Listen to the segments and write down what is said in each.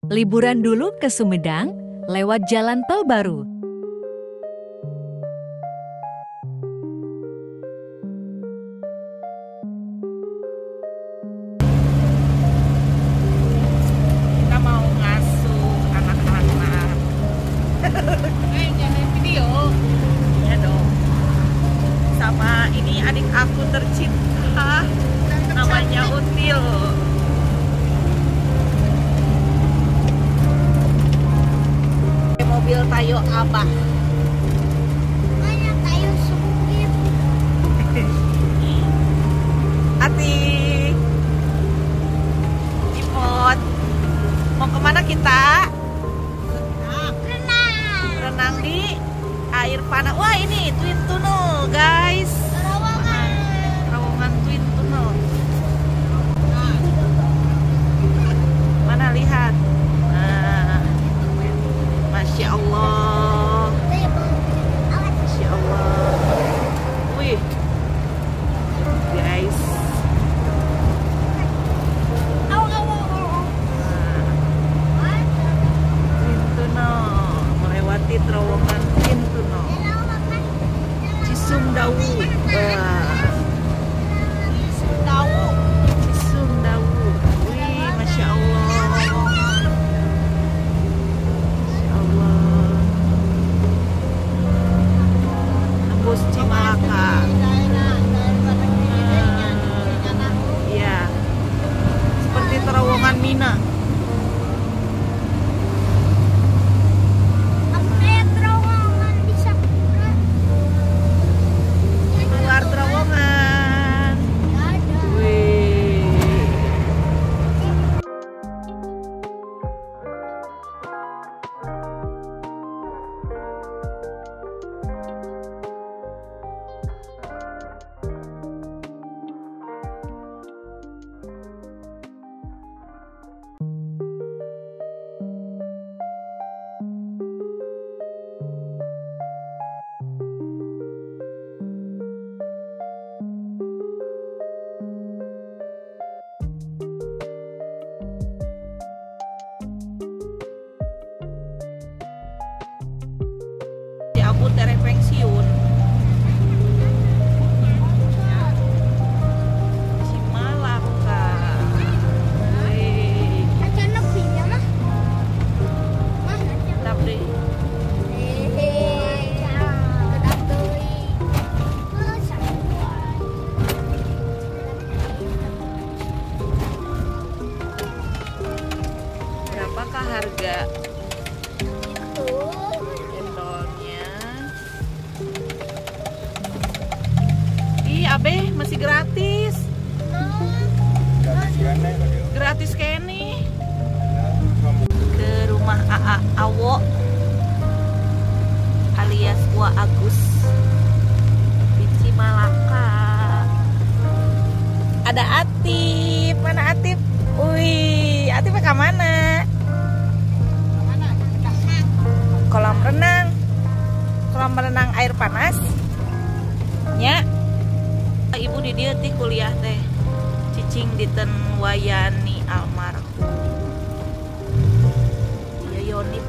Liburan dulu ke Sumedang lewat Jalan Tol Baru. Kita mau ngasuh anak-anak. Jangan video. Iya dong. Sama ini adik aku tercinta, namanya Util. Mobil Tayo Abah. Banyak tayo sukir. Ati, Ipot, mau kemana kita? Renang. Renang di air panas. Wah, ini Twin Tunnel, guys. Terowongan. Terowongan Twin Tunnel. Mana lihat? Nah, Masya Allah. Masya Allah. Wih, guys. Twin Tunnel, melewati terowongan Twin Tunnel. Cisumdawu. Cisumdawu. Wih, Masya Allah. Masya Allah. Tembus Cimalaka. Iya. Seperti terowongan Mina. Keluar terowongan. Wih. Si Abu tereng pensiun. Cimalaka. Wih. Sedap deh. Berapakah harga cendolnya? Ih, Abe masih gratis. Gratis kene. Ke rumah AA Awo alias Wa Agus di Cimalaka. Ada Atif. Mana Atif? Wih, Atif ke mana? Kolam renang. Kolam renang air panas. Nya. Ibu di dia teh kuliah teh. Cicing diten wayani almarhum. Ya Yonit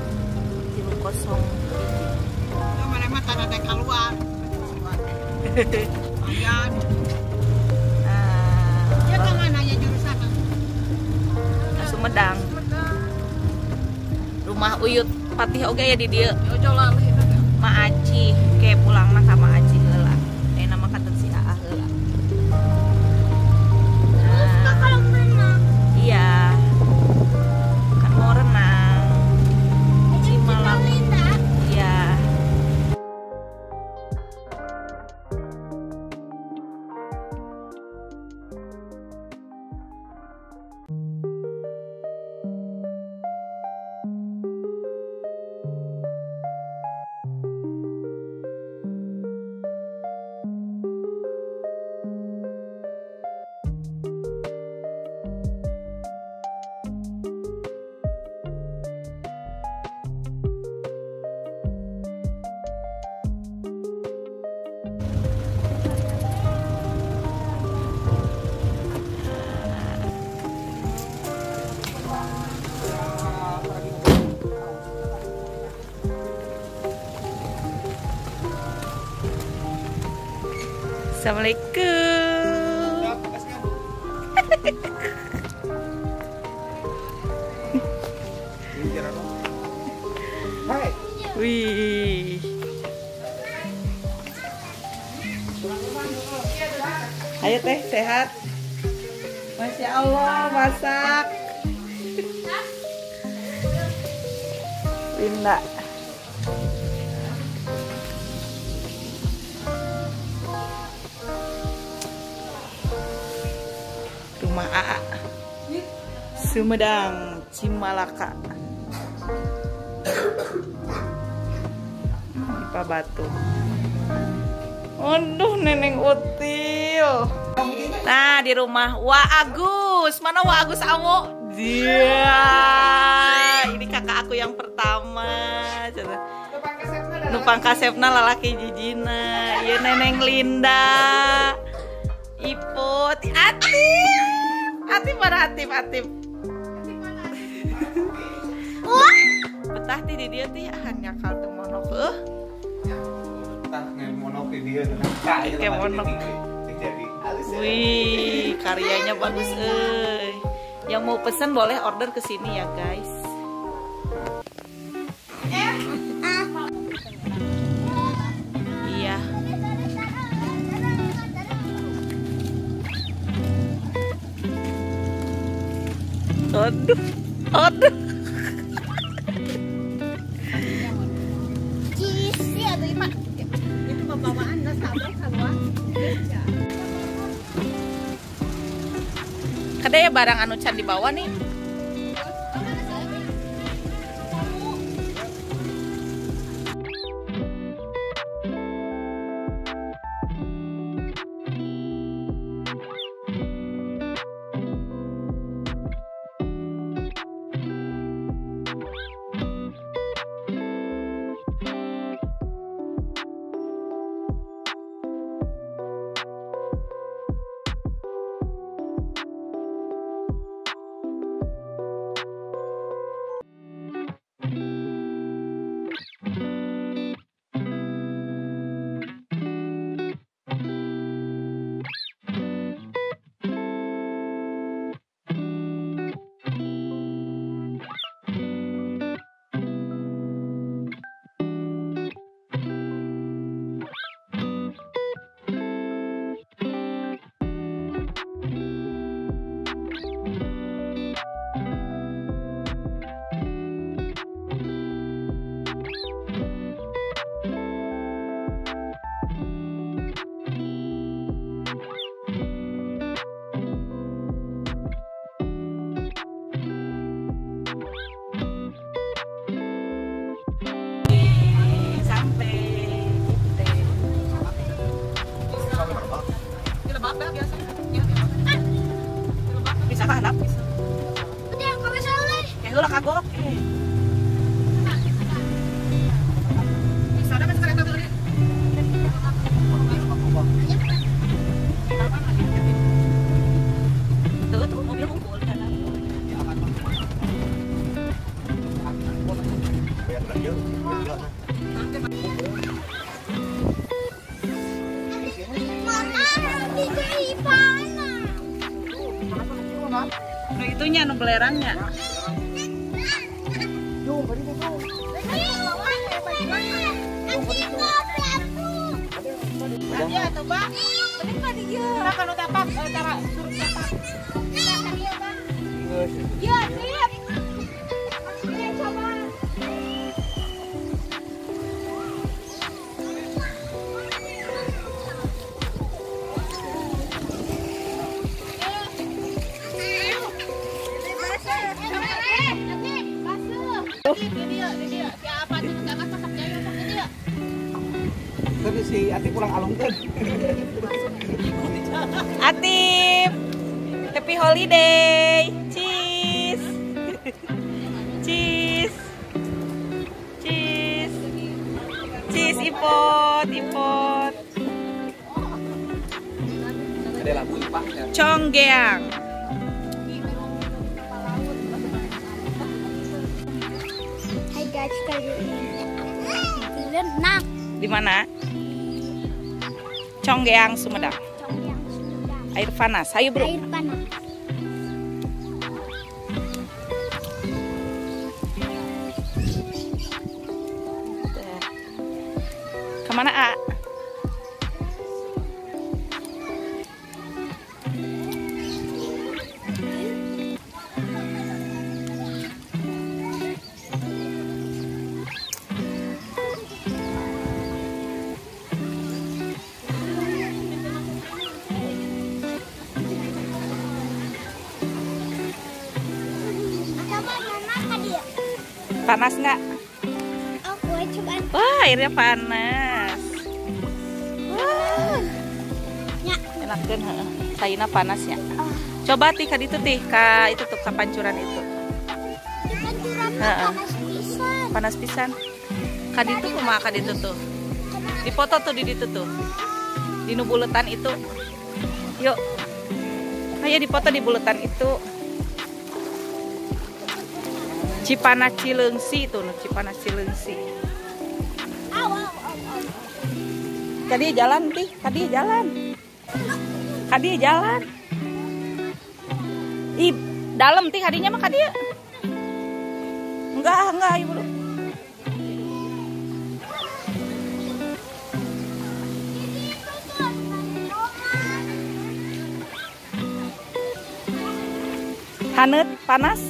30. Mana mah tanah dek keluar. Ayan. Dia ke mana ya jurusan? Sumedang. Rumah Uyut Patih oge ya di dieu. Ojo lalih itu. Ma Aci, kayak pulangna ka Ma Aci heula. Nama kata si AA heula. Iya. Kan mau renang. Cimalaka. Iya. Assalamualaikum. Wih. Ayo teh, sehat. Masya Allah, masak. Linda. Rumah AA. Sumedang, Cimalaka. Pak Batu. Aduh, Neneng Util. Nah, di rumah Wak Agus. Mana Wak Agus Awo? Dia. Ini kakak aku yang pertama. Nupang kasepna lalaki jijina. Ya Neneng Linda. Iput, Atif mana Atif. Betah ti di dia ti hanya kal teu monok Tah monok dia kayak monok. Wih, karyanya bagus Yang mau pesan boleh order ke sini ya, guys. Iya. Aduh. Itu pembawaan nggak sabar keluar. Kada ya barang anu can dibawa nih. Bisa kahanap bisa. Udah, kau bisa ulai. Kayak ulah kagok. Bisa ada kan sekarang dulu nih. Tuh mobil kumpul sana. Mana? Itunya anu belerangnya. Dia tuh bang. Nah, kalau tapak, cara suruh tapak. Ya, siap. Ya, coba. Dia siapa tuh nggak masak jaya masak dia. Tapi si Ati pulang alung kan. Atif, happy holiday, cheese, cheese, cheese, cheese, ipot. Ada lagu Ipa ya. Conggeang. Hai guys, kali ini di renang. Di mana? Conggeang Sumedang. Conggeang Sumedang. Air panas. Ayo, Bro. Air panas. Kemana, A? Coba mama tadi ya. Panas nggak? Aku coba. Wah, airnya panas. Wah, Ya. enakeun heeh. Saina panasnya. Coba tih ka ditu tih, ka itu tuh ka pancuran itu. Kan curahnya Heeh. panas pisan. Panas pisan. Ka ditu kumaha ka ditu tuh. Dipoto tuh di ditu tuh. Di nu buletan itu. Yuk. Ayo dipoto di buletan itu. Cipanas Cileungsi tuh, Cipanas Cileungsi. Aw, aw, aw, aw. Tadi jalan tih, tadi jalan. Tadi jalan. Ih, dalam tih hadinya mah kadieu. Enggak, Ibu. Haneut, panas.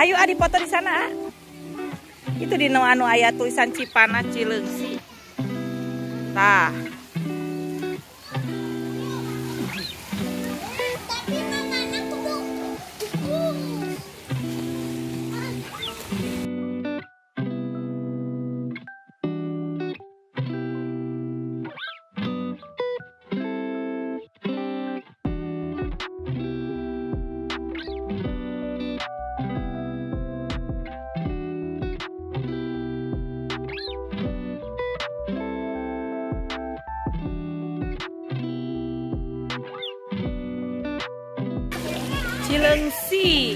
Hayu adi foto di sana. Itu di anu aya tulisan Cipanas Cileungsi. Tah. Tapi mamana kudu dukung. Cileungsi.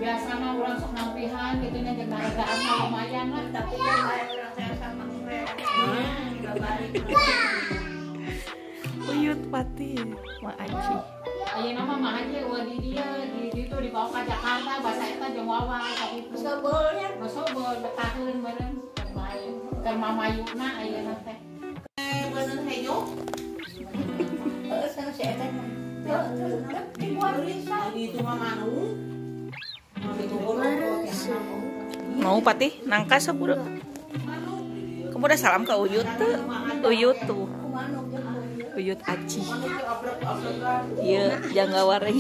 Biasa mah orang sok nampihan gitu nya jeung hargaan mah lumayan lah tapi kan orang saya sama Uyut pati, Ma Aci. ayeuna mah mah aja di dia di ditu dibawa ka Jakarta bahasa eta jeung wawa ka itu. Sobolnya. Sobol betaheun meureun main. Keur mamayuna ayeuna teh. Beuneu hejo. Sana si eta. Di itu mah manu. Mau patih nangka sepuro. Kamu udah salam ke Uyut tuh. Uyut tuh. Uyut Aci. Iya, jangan wareng.